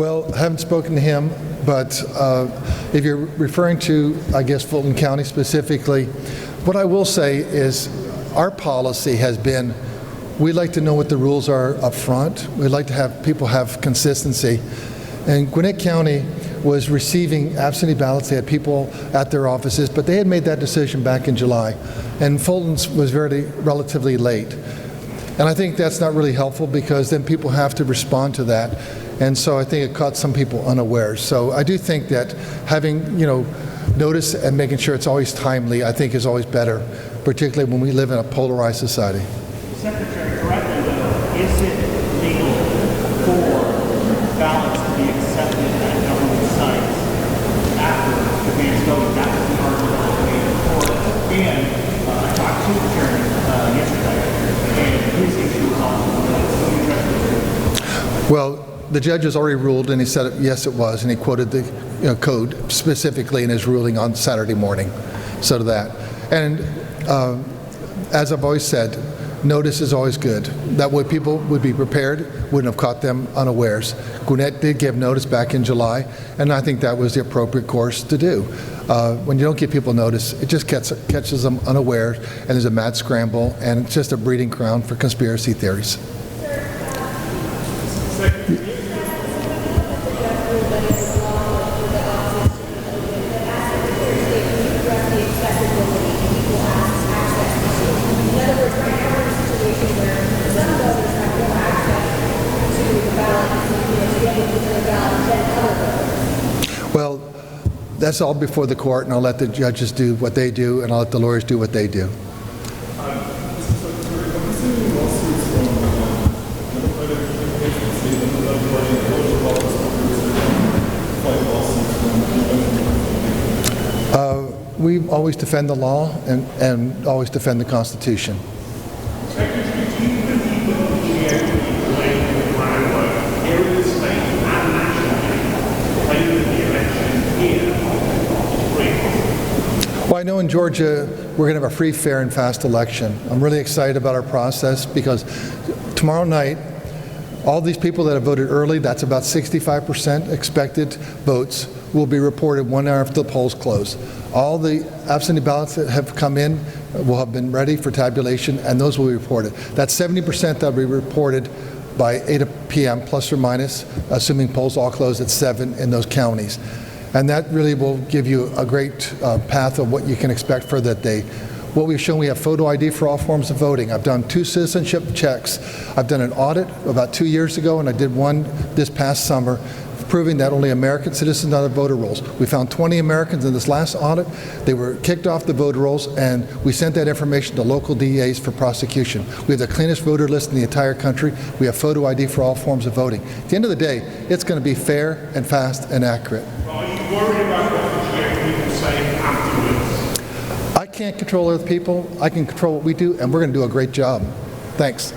Well, I haven't spoken to him, but if you're referring to, I guess, Fulton County specifically, what I will say is our policy has been, we like to know what the rules are up front. We like to have people have consistency. And Gwinnett County was receiving absentee ballots. They had people at their offices, but they had made that decision back in July. And Fulton's was relatively late. And I think that's not really helpful because then people have to respond to that. And so I think it caught some people unawares. So I do think that having, notice and making sure it's always timely, I think is always better, particularly when we live in a polarized society. Secretary, correctly though, is it legal for ballots to be accepted at government sites after advance voting? That was the argument that was made in court. And I talked to the chairman yesterday, and his issue was also well, the judge has already ruled, and he said yes, it was, and he quoted the code specifically in his ruling on Saturday morning. So to that, and as I've always said, notice is always good. That way people would be prepared, wouldn't have caught them unawares. Gwinnett did give notice back in July, and I think that was the appropriate course to do. When you don't give people notice, it just catches them unawares, and there's a mad scramble, and it's just a breeding ground for conspiracy theories. Well, that's all before the court, and I'll let the judges do what they do, and I'll let the lawyers do what they do. We always defend the law and always defend the Constitution. Well, I know in Georgia we're going to have a free, fair, and fast election. I'm really excited about our process because tomorrow night, all these people that have voted early, that's about 65% expected votes, will be reported 1 hour after the polls close. All the absentee ballots that have come in will have been ready for tabulation, and those will be reported. That's 70% that will be reported by 8 p.m. plus or minus, assuming polls all close at 7 in those counties. And that really will give you a great path of what you can expect for that day. What we've shown, we have photo ID for all forms of voting. I've done 2 citizenship checks. I've done an audit about 2 years ago, and I did one this past summer, proving that only American citizens are on the voter rolls. We found 20 Americans in this last audit. They were kicked off the voter rolls, and we sent that information to local DAs for prosecution. We have the cleanest voter list in the entire country. We have photo ID for all forms of voting. At the end of the day, it's going to be fair and fast and accurate. Are you worried about what people say afterwards? I can't control other people. I can control what we do, and we're going to do a great job. Thanks.